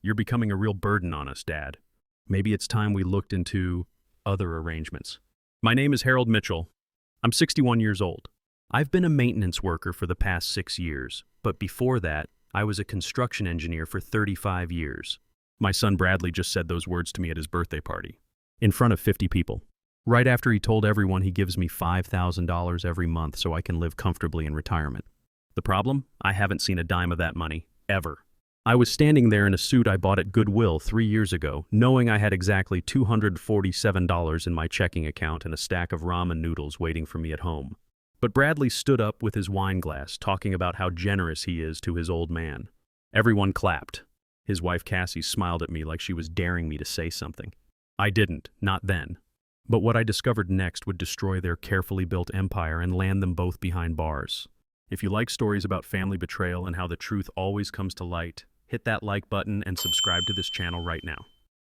You're becoming a real burden on us, Dad. Maybe it's time we looked into other arrangements. My name is Harold Mitchell. I'm 61 years old. I've been a maintenance worker for the past 6 years, but before that, I was a construction engineer for 35 years. My son Bradley just said those words to me at his birthday party, in front of 50 people. Right after he told everyone he gives me $5,000 every month so I can live comfortably in retirement. The problem? I haven't seen a dime of that money, ever. I was standing there in a suit I bought at Goodwill 3 years ago, knowing I had exactly $247 in my checking account and a stack of ramen noodles waiting for me at home. But Bradley stood up with his wine glass, talking about how generous he is to his old man. Everyone clapped. His wife Cassie smiled at me like she was daring me to say something. I didn't, not then. But what I discovered next would destroy their carefully built empire and land them both behind bars. If you like stories about family betrayal and how the truth always comes to light, hit that like button and subscribe to this channel right now.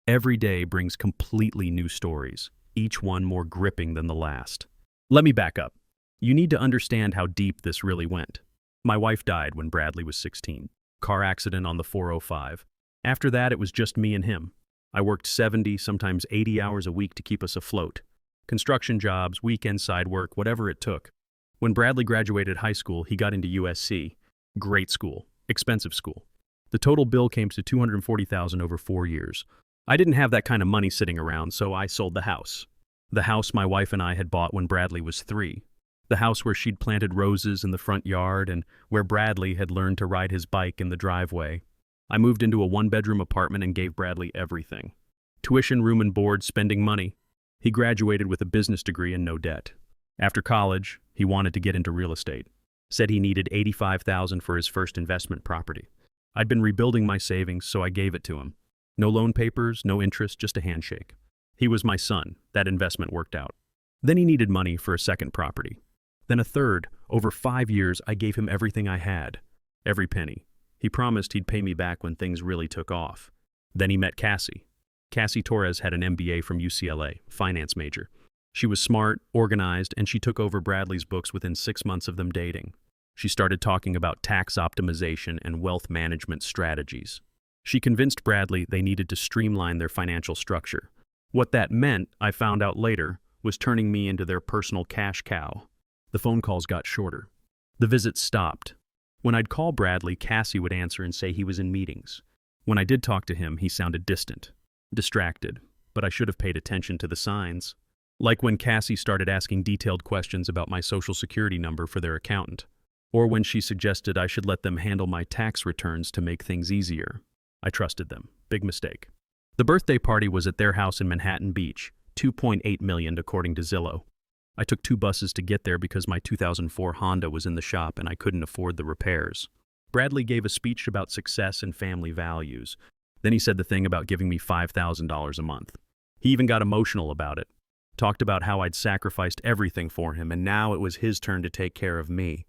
Every day brings completely new stories, each one more gripping than the last. Let me back up. You need to understand how deep this really went. My wife died when Bradley was 16. Car accident on the 405. After that, it was just me and him. I worked 70, sometimes 80 hours a week to keep us afloat. Construction jobs, weekend side work, whatever it took. When Bradley graduated high school, he got into USC. Great school, expensive school. The total bill came to $240,000 over 4 years. I didn't have that kind of money sitting around, so I sold the house. The house my wife and I had bought when Bradley was 3. The house where she'd planted roses in the front yard and where Bradley had learned to ride his bike in the driveway. I moved into a 1-bedroom apartment and gave Bradley everything. Tuition, room and board, spending money. He graduated with a business degree and no debt. After college, he wanted to get into real estate. Said he needed $85,000 for his first investment property. I'd been rebuilding my savings, so I gave it to him. No loan papers, no interest, just a handshake. He was my son. That investment worked out. Then he needed money for a second property. Then a third. Over 5 years, I gave him everything I had. Every penny. He promised he'd pay me back when things really took off. Then he met Cassie. Cassie Torres had an MBA from UCLA, finance major. She was smart, organized, and she took over Bradley's books within 6 months of them dating. She started talking about tax optimization and wealth management strategies. She convinced Bradley they needed to streamline their financial structure. What that meant, I found out later, was turning me into their personal cash cow. The phone calls got shorter. The visits stopped. When I'd call Bradley, Cassie would answer and say he was in meetings. When I did talk to him, he sounded distant, distracted, but I should have paid attention to the signs. Like when Cassie started asking detailed questions about my social security number for their accountant, or when she suggested I should let them handle my tax returns to make things easier. I trusted them. Big mistake. The birthday party was at their house in Manhattan Beach, $2.8 million according to Zillow. I took 2 buses to get there because my 2004 Honda was in the shop and I couldn't afford the repairs. Bradley gave a speech about success and family values. Then he said the thing about giving me $5,000 a month. He even got emotional about it. Talked about how I'd sacrificed everything for him and now it was his turn to take care of me.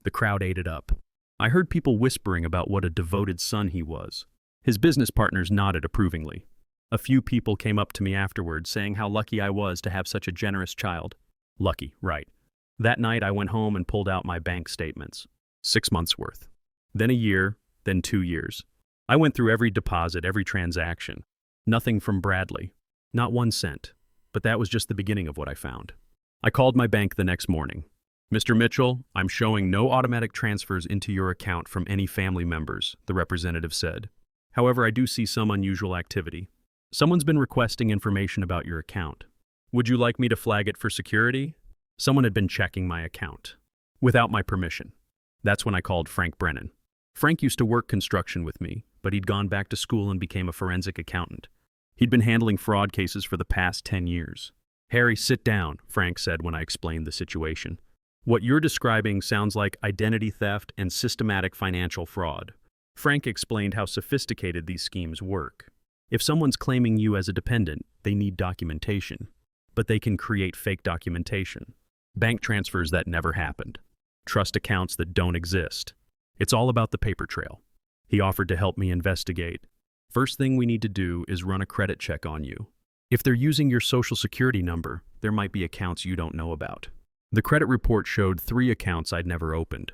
The crowd ate it up. I heard people whispering about what a devoted son he was. His business partners nodded approvingly. A few people came up to me afterwards saying how lucky I was to have such a generous child. Lucky, right. That night I went home and pulled out my bank statements. 6 months worth. Then a year, then 2 years. I went through every deposit, every transaction. Nothing from Bradley. Not 1 cent. But that was just the beginning of what I found. I called my bank the next morning. Mr. Mitchell, I'm showing no automatic transfers into your account from any family members, the representative said. However, I do see some unusual activity. Someone's been requesting information about your account. Would you like me to flag it for security? Someone had been checking my account. Without my permission. That's when I called Frank Brennan. Frank used to work construction with me, but he'd gone back to school and became a forensic accountant. He'd been handling fraud cases for the past 10 years. Harry, sit down, Frank said when I explained the situation. What you're describing sounds like identity theft and systematic financial fraud. Frank explained how sophisticated these schemes work. If someone's claiming you as a dependent, they need documentation. But they can create fake documentation. Bank transfers that never happened. Trust accounts that don't exist. It's all about the paper trail. He offered to help me investigate. First thing we need to do is run a credit check on you. If they're using your social security number, there might be accounts you don't know about. The credit report showed 3 accounts I'd never opened.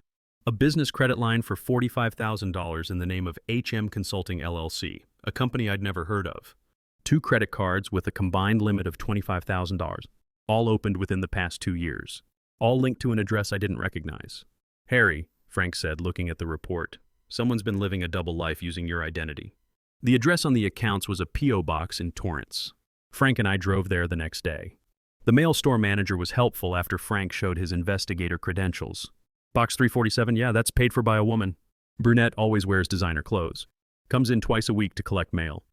A business credit line for $45,000 in the name of HM Consulting LLC, a company I'd never heard of. 2 credit cards with a combined limit of $25,000, all opened within the past 2 years, all linked to an address I didn't recognize. Harry, Frank said, looking at the report, someone's been living a double life using your identity. The address on the accounts was a P.O. box in Torrance. Frank and I drove there the next day. The mail store manager was helpful after Frank showed his investigator credentials. Box 347, yeah, that's paid for by a woman. Brunette always wears designer clothes. Comes in twice a week to collect mail.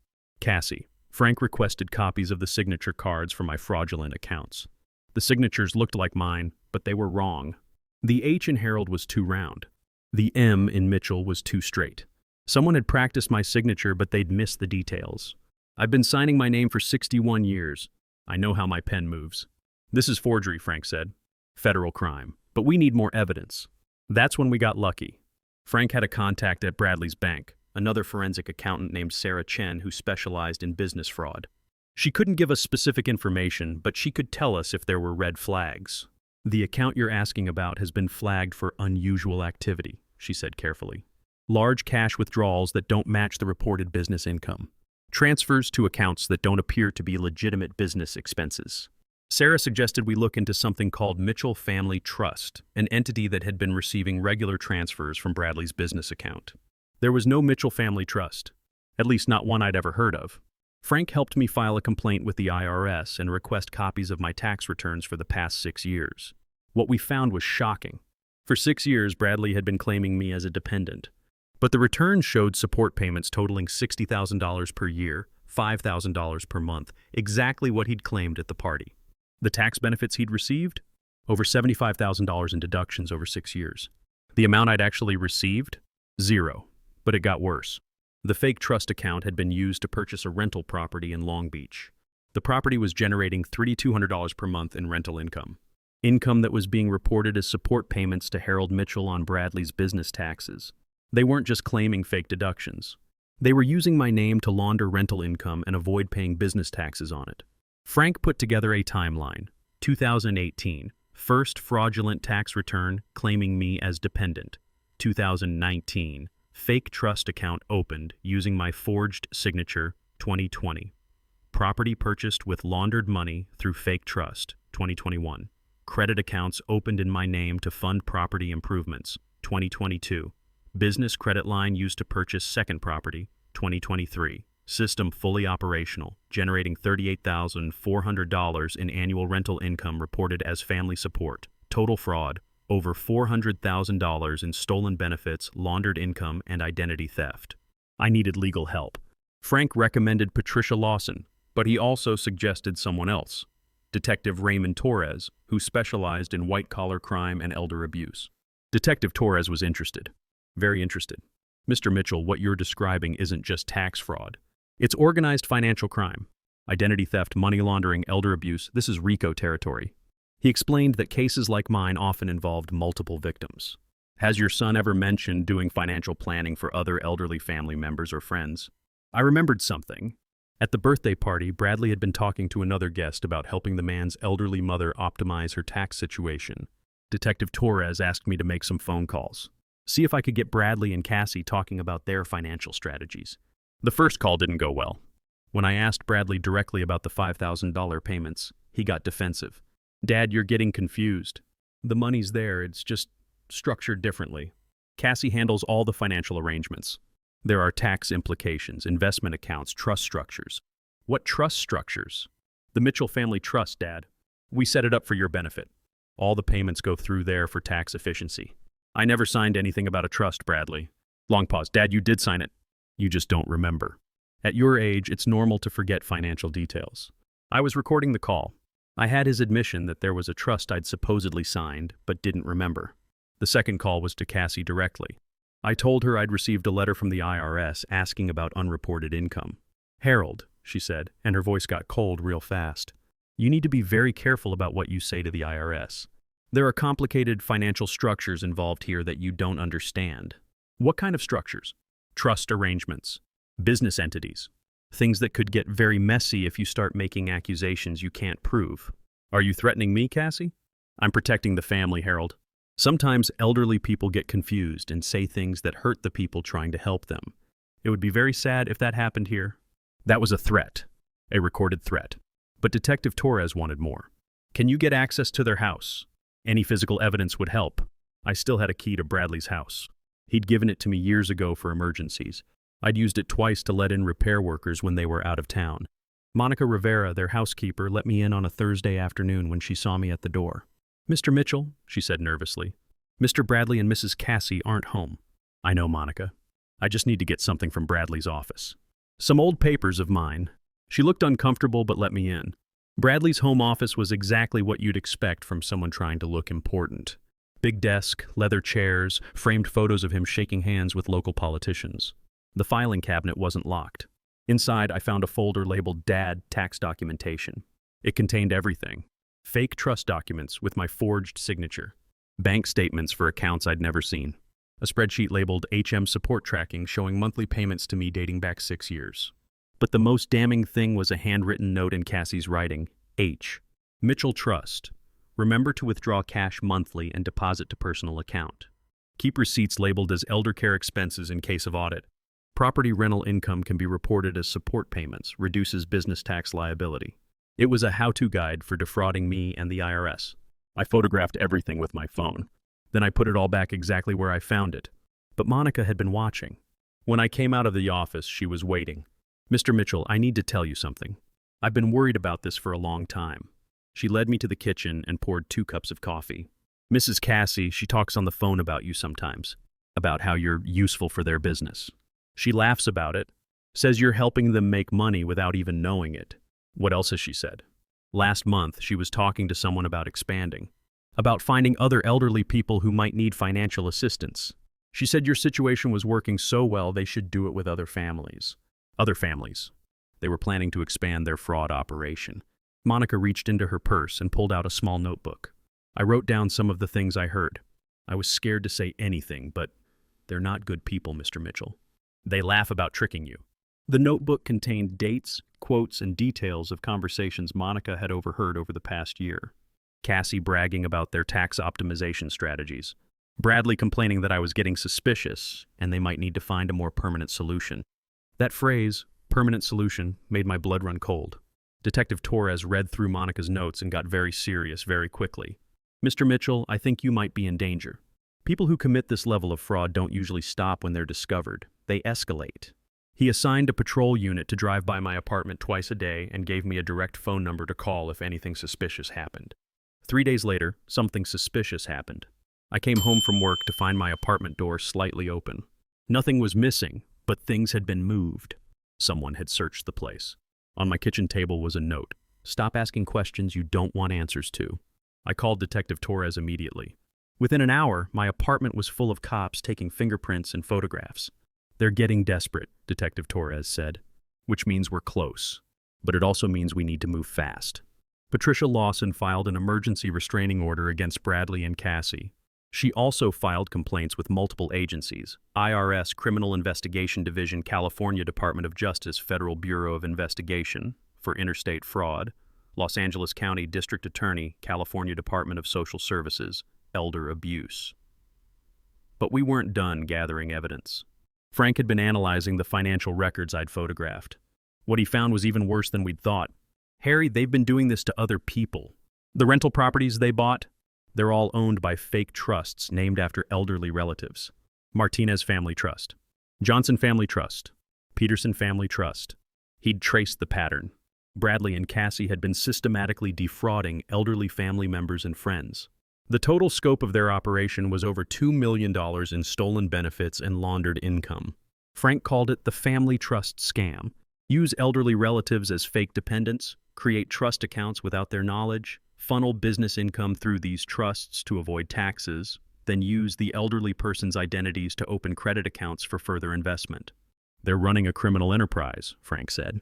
Cassie. Frank requested copies of the signature cards for my fraudulent accounts. The signatures looked like mine, but they were wrong. The H in Harold was too round. The M in Mitchell was too straight. Someone had practiced my signature, but they'd missed the details. I've been signing my name for 61 years. I know how my pen moves. This is forgery, Frank said. Federal crime. But we need more evidence. That's when we got lucky. Frank had a contact at Bradley's bank, another forensic accountant named Sarah Chen who specialized in business fraud. She couldn't give us specific information, but she could tell us if there were red flags. The account you're asking about has been flagged for unusual activity, she said carefully. Large cash withdrawals that don't match the reported business income. Transfers to accounts that don't appear to be legitimate business expenses. Sarah suggested we look into something called Mitchell Family Trust, an entity that had been receiving regular transfers from Bradley's business account. There was no Mitchell Family Trust, at least not one I'd ever heard of. Frank helped me file a complaint with the IRS and request copies of my tax returns for the past 6 years. What we found was shocking. For 6 years, Bradley had been claiming me as a dependent. But the returns showed support payments totaling $60,000 per year, $5,000 per month, exactly what he'd claimed at the party. The tax benefits he'd received? Over $75,000 in deductions over 6 years. The amount I'd actually received? 0. But it got worse. The fake trust account had been used to purchase a rental property in Long Beach. The property was generating $3,200 per month in rental income. Income that was being reported as support payments to Harold Mitchell on Bradley's business taxes. They weren't just claiming fake deductions. They were using my name to launder rental income and avoid paying business taxes on it. Frank put together a timeline. 2018, first fraudulent tax return claiming me as dependent. 2019, fake trust account opened using my forged signature. 2020, property purchased with laundered money through fake trust. 2021, credit accounts opened in my name to fund property improvements. 2022, business credit line used to purchase second property. 2023, system fully operational, generating $38,400 in annual rental income reported as family support. Total fraud, over $400,000 in stolen benefits, laundered income, and identity theft. I needed legal help. Frank recommended Patricia Lawson, but he also suggested someone else, Detective Raymond Torres, who specialized in white-collar crime and elder abuse. Detective Torres was interested, very interested. Mr. Mitchell, what you're describing isn't just tax fraud. It's organized financial crime. Identity theft, money laundering, elder abuse, this is RICO territory. He explained that cases like mine often involved multiple victims. Has your son ever mentioned doing financial planning for other elderly family members or friends? I remembered something. At the birthday party, Bradley had been talking to another guest about helping the man's elderly mother optimize her tax situation. Detective Torres asked me to make some phone calls. See if I could get Bradley and Cassie talking about their financial strategies. The first call didn't go well. When I asked Bradley directly about the $5,000 payments, he got defensive. Dad, you're getting confused. The money's there, it's just structured differently. Cassie handles all the financial arrangements. There are tax implications, investment accounts, trust structures. What trust structures? The Mitchell Family Trust, Dad. We set it up for your benefit. All the payments go through there for tax efficiency. I never signed anything about a trust, Bradley. Long pause. Dad, you did sign it. You just don't remember. At your age, it's normal to forget financial details. I was recording the call. I had his admission that there was a trust I'd supposedly signed, but didn't remember. The second call was to Cassie directly. I told her I'd received a letter from the IRS asking about unreported income. Harold, she said, and her voice got cold real fast. You need to be very careful about what you say to the IRS. There are complicated financial structures involved here that you don't understand. What kind of structures? Trust arrangements, business entities, things that could get very messy if you start making accusations you can't prove. Are you threatening me, Cassie? I'm protecting the family, Harold. Sometimes elderly people get confused and say things that hurt the people trying to help them. It would be very sad if that happened here. That was a threat, a recorded threat. But Detective Torres wanted more. Can you get access to their house? Any physical evidence would help. I still had a key to Bradley's house. He'd given it to me years ago for emergencies. I'd used it twice to let in repair workers when they were out of town. Monica Rivera, their housekeeper, let me in on a Thursday afternoon when she saw me at the door. "Mr. Mitchell," she said nervously, "Mr. Bradley and Mrs. Cassie aren't home." "I know, Monica. I just need to get something from Bradley's office. Some old papers of mine." She looked uncomfortable but let me in. Bradley's home office was exactly what you'd expect from someone trying to look important. Big desk, leather chairs, framed photos of him shaking hands with local politicians. The filing cabinet wasn't locked. Inside, I found a folder labeled Dad Tax Documentation. It contained everything. Fake trust documents with my forged signature. Bank statements for accounts I'd never seen. A spreadsheet labeled HM Support Tracking showing monthly payments to me dating back 6 years. But the most damning thing was a handwritten note in Cassie's writing. H. Mitchell Trust. Remember to withdraw cash monthly and deposit to personal account. Keep receipts labeled as elder care expenses in case of audit. Property rental income can be reported as support payments, reduces business tax liability. It was a how-to guide for defrauding me and the IRS. I photographed everything with my phone. Then I put it all back exactly where I found it. But Monica had been watching. When I came out of the office, she was waiting. "Mr. Mitchell, I need to tell you something. I've been worried about this for a long time." She led me to the kitchen and poured 2 cups of coffee. "Mrs. Cassie, she talks on the phone about you sometimes, about how you're useful for their business. She laughs about it, says you're helping them make money without even knowing it." "What else has she said?" "Last month, she was talking to someone about expanding, about finding other elderly people who might need financial assistance. She said your situation was working so well they should do it with other families." Other families. They were planning to expand their fraud operation. Monica reached into her purse and pulled out a small notebook. I wrote down some of the things I heard. I was scared to say anything, but they're not good people, Mr. Mitchell. They laugh about tricking you. The notebook contained dates, quotes, and details of conversations Monica had overheard over the past year. Cassie bragging about their tax optimization strategies. Bradley complaining that I was getting suspicious and they might need to find a more permanent solution. That phrase, permanent solution, made my blood run cold. Detective Torres read through Monica's notes and got very serious very quickly. "Mr. Mitchell, I think you might be in danger. People who commit this level of fraud don't usually stop when they're discovered. They escalate." He assigned a patrol unit to drive by my apartment twice a day and gave me a direct phone number to call if anything suspicious happened. 3 days later, something suspicious happened. I came home from work to find my apartment door slightly open. Nothing was missing, but things had been moved. Someone had searched the place. On my kitchen table was a note. "Stop asking questions you don't want answers to." I called Detective Torres immediately. Within an hour, my apartment was full of cops taking fingerprints and photographs. "They're getting desperate," Detective Torres said, "which means we're close. But it also means we need to move fast." Patricia Lawson filed an emergency restraining order against Bradley and Cassie. She also filed complaints with multiple agencies: IRS Criminal Investigation Division, California Department of Justice Federal Bureau of Investigation for interstate fraud, Los Angeles County District Attorney, California Department of Social Services, elder abuse. But we weren't done gathering evidence. Frank had been analyzing the financial records I'd photographed. What he found was even worse than we'd thought. "Harry, they've been doing this to other people. The rental properties they bought, they're all owned by fake trusts named after elderly relatives. Martinez Family Trust, Johnson Family Trust, Peterson Family Trust." He'd traced the pattern. Bradley and Cassie had been systematically defrauding elderly family members and friends. The total scope of their operation was over $2 million in stolen benefits and laundered income. Frank called it the family trust scam. Use elderly relatives as fake dependents, create trust accounts without their knowledge, funnel business income through these trusts to avoid taxes, then use the elderly person's identities to open credit accounts for further investment. "They're running a criminal enterprise," Frank said.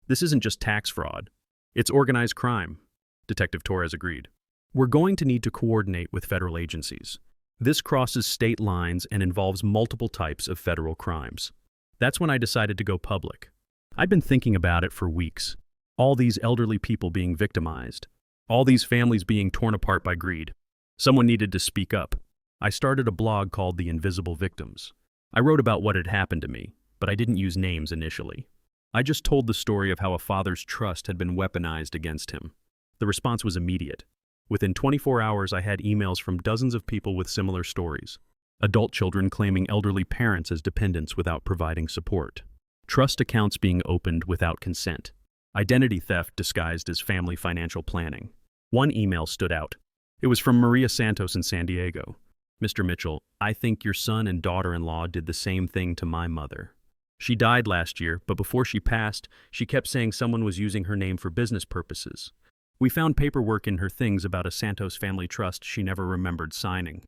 "This isn't just tax fraud. It's organized crime." Detective Torres agreed. "We're going to need to coordinate with federal agencies. This crosses state lines and involves multiple types of federal crimes." That's when I decided to go public. I'd been thinking about it for weeks. All these elderly people being victimized. All these families being torn apart by greed. Someone needed to speak up. I started a blog called The Invisible Victims. I wrote about what had happened to me, but I didn't use names initially. I just told the story of how a father's trust had been weaponized against him. The response was immediate. Within 24 hours, I had emails from dozens of people with similar stories. Adult children claiming elderly parents as dependents without providing support. Trust accounts being opened without consent. Identity theft disguised as family financial planning. One email stood out. It was from Maria Santos in San Diego. Mr. Mitchell, I think your son and daughter-in-law did the same thing to my mother. She died last year, but before she passed, she kept saying someone was using her name for business purposes. We found paperwork in her things about a Santos family trust she never remembered signing.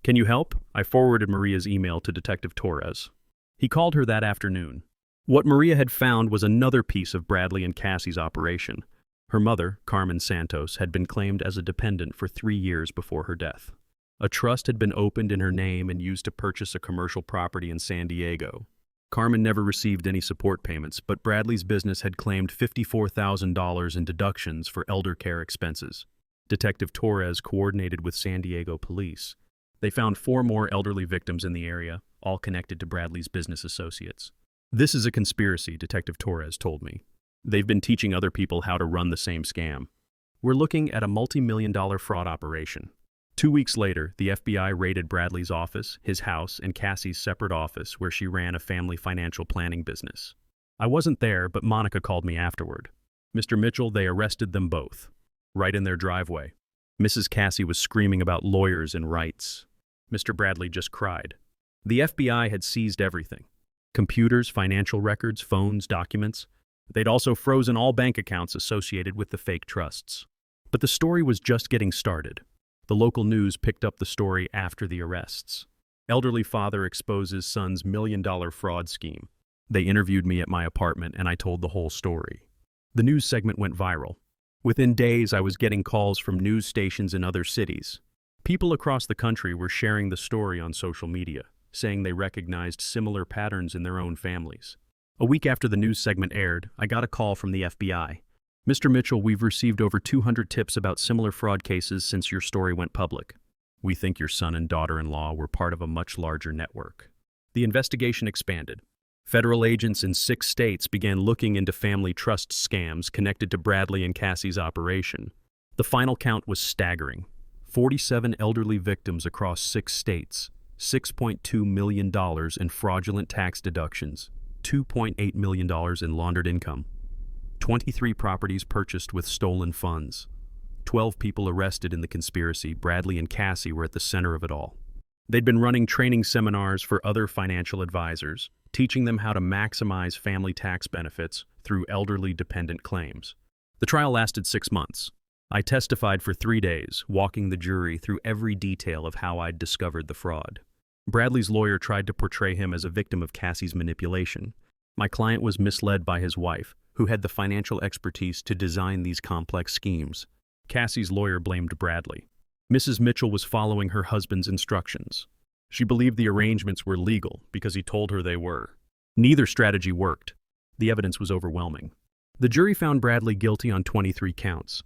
Can you help? I forwarded Maria's email to Detective Torres. He called her that afternoon. What Maria had found was another piece of Bradley and Cassie's operation. Her mother, Carmen Santos, had been claimed as a dependent for 3 years before her death. A trust had been opened in her name and used to purchase a commercial property in San Diego. Carmen never received any support payments, but Bradley's business had claimed $54,000 in deductions for elder care expenses. Detective Torres coordinated with San Diego police. They found 4 more elderly victims in the area, all connected to Bradley's business associates. This is a conspiracy, Detective Torres told me. They've been teaching other people how to run the same scam. We're looking at a multi-million-dollar fraud operation. 2 weeks later, the FBI raided Bradley's office, his house, and Cassie's separate office where she ran a family financial planning business. I wasn't there, but Monica called me afterward. Mr. Mitchell, they arrested them both. Right in their driveway. Mrs. Cassie was screaming about lawyers and rights. Mr. Bradley just cried. The FBI had seized everything. Computers, financial records, phones, documents. They'd also frozen all bank accounts associated with the fake trusts. But the story was just getting started. The local news picked up the story after the arrests. Elderly father exposes son's $1 million fraud scheme. They interviewed me at my apartment and I told the whole story. The news segment went viral. Within days, I was getting calls from news stations in other cities. People across the country were sharing the story on social media, saying they recognized similar patterns in their own families. A week after the news segment aired, I got a call from the FBI. Mr. Mitchell, we've received over 200 tips about similar fraud cases since your story went public. We think your son and daughter-in-law were part of a much larger network. The investigation expanded. Federal agents in 6 states began looking into family trust scams connected to Bradley and Cassie's operation. The final count was staggering. 47 elderly victims across 6 states, $6.2 million in fraudulent tax deductions, $2.8 million in laundered income, 23 properties purchased with stolen funds, 12 people arrested in the conspiracy. Bradley and Cassie were at the center of it all. They'd been running training seminars for other financial advisors, teaching them how to maximize family tax benefits through elderly dependent claims. The trial lasted 6 months. I testified for 3 days, walking the jury through every detail of how I'd discovered the fraud. Bradley's lawyer tried to portray him as a victim of Cassie's manipulation. My client was misled by his wife, who had the financial expertise to design these complex schemes. Cassie's lawyer blamed Bradley. Mrs. Mitchell was following her husband's instructions. She believed the arrangements were legal because he told her they were. Neither strategy worked. The evidence was overwhelming. The jury found Bradley guilty on 23 counts.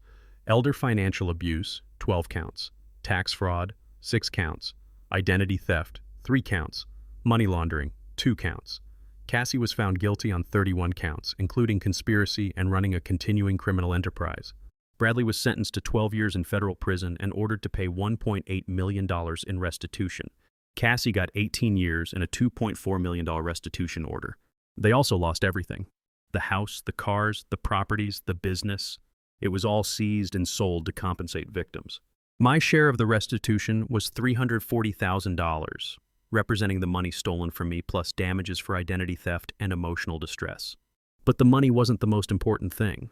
Elder financial abuse, 12 counts. Tax fraud, 6 counts. Identity theft, 3 counts. Money laundering, 2 counts. Cassie was found guilty on 31 counts, including conspiracy and running a continuing criminal enterprise. Bradley was sentenced to 12 years in federal prison and ordered to pay $1.8 million in restitution. Cassie got 18 years and a $2.4 million restitution order. They also lost everything. The house, the cars, the properties, the business. It was all seized and sold to compensate victims. My share of the restitution was $340,000, representing the money stolen from me plus damages for identity theft and emotional distress. But the money wasn't the most important thing.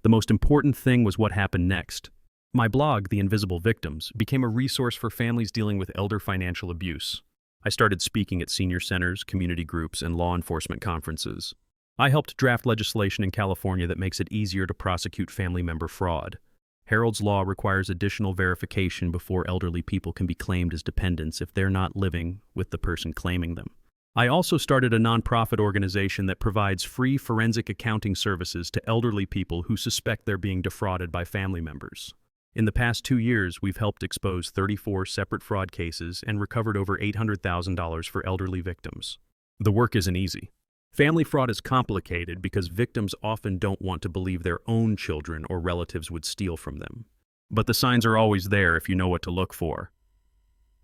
The most important thing was what happened next. My blog, The Invisible Victims, became a resource for families dealing with elder financial abuse. I started speaking at senior centers, community groups, and law enforcement conferences. I helped draft legislation in California that makes it easier to prosecute family member fraud. Harold's Law requires additional verification before elderly people can be claimed as dependents if they're not living with the person claiming them. I also started a nonprofit organization that provides free forensic accounting services to elderly people who suspect they're being defrauded by family members. In the past 2 years, we've helped expose 34 separate fraud cases and recovered over $800,000 for elderly victims. The work isn't easy. Family fraud is complicated because victims often don't want to believe their own children or relatives would steal from them. But the signs are always there if you know what to look for.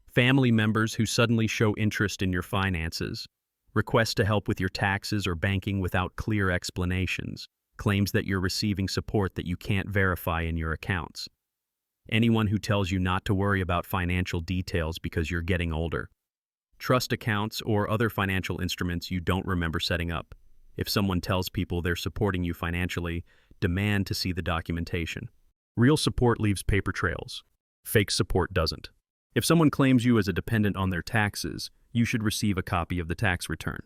Family members who suddenly show interest in your finances, requests to help with your taxes or banking without clear explanations, claims that you're receiving support that you can't verify in your accounts. Anyone who tells you not to worry about financial details because you're getting older. Trust accounts or other financial instruments you don't remember setting up. If someone tells people they're supporting you financially, demand to see the documentation. Real support leaves paper trails. Fake support doesn't. If someone claims you as a dependent on their taxes, you should receive a copy of the tax return.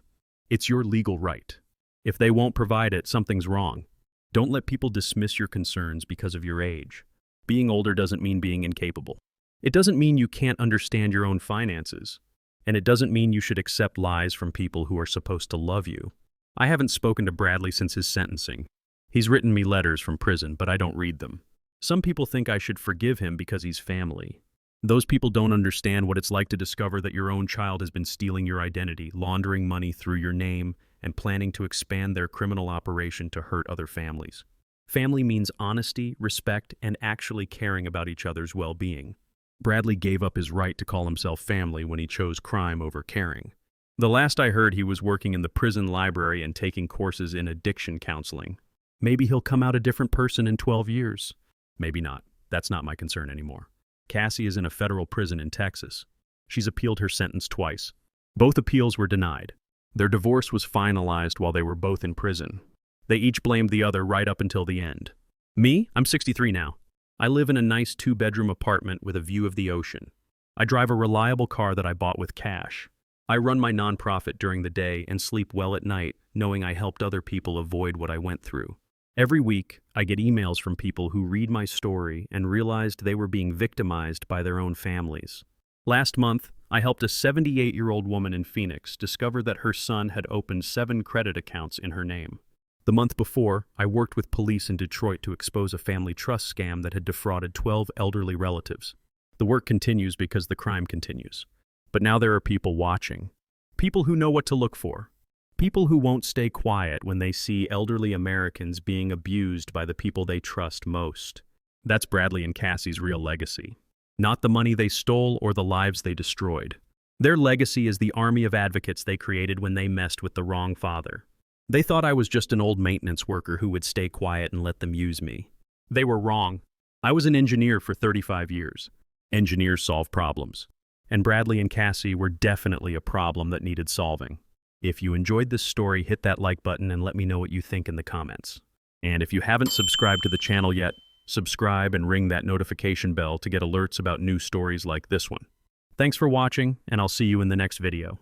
It's your legal right. If they won't provide it, something's wrong. Don't let people dismiss your concerns because of your age. Being older doesn't mean being incapable. It doesn't mean you can't understand your own finances. And it doesn't mean you should accept lies from people who are supposed to love you. I haven't spoken to Bradley since his sentencing. He's written me letters from prison, but I don't read them. Some people think I should forgive him because he's family. Those people don't understand what it's like to discover that your own child has been stealing your identity, laundering money through your name, and planning to expand their criminal operation to hurt other families. Family means honesty, respect, and actually caring about each other's well-being. Bradley gave up his right to call himself family when he chose crime over caring. The last I heard, he was working in the prison library and taking courses in addiction counseling. Maybe he'll come out a different person in 12 years. Maybe not. That's not my concern anymore. Cassie is in a federal prison in Texas. She's appealed her sentence twice. Both appeals were denied. Their divorce was finalized while they were both in prison. They each blamed the other right up until the end. Me? I'm 63 now. I live in a nice 2-bedroom apartment with a view of the ocean. I drive a reliable car that I bought with cash. I run my nonprofit during the day and sleep well at night, knowing I helped other people avoid what I went through. Every week, I get emails from people who read my story and realized they were being victimized by their own families. Last month, I helped a 78-year-old woman in Phoenix discover that her son had opened 7 credit accounts in her name. The month before, I worked with police in Detroit to expose a family trust scam that had defrauded 12 elderly relatives. The work continues because the crime continues. But now there are people watching. People who know what to look for. People who won't stay quiet when they see elderly Americans being abused by the people they trust most. That's Bradley and Cassie's real legacy. Not the money they stole or the lives they destroyed. Their legacy is the army of advocates they created when they messed with the wrong father. They thought I was just an old maintenance worker who would stay quiet and let them use me. They were wrong. I was an engineer for 35 years. Engineers solve problems. And Bradley and Cassie were definitely a problem that needed solving. If you enjoyed this story, hit that like button and let me know what you think in the comments. And if you haven't subscribed to the channel yet, subscribe and ring that notification bell to get alerts about new stories like this one. Thanks for watching, and I'll see you in the next video.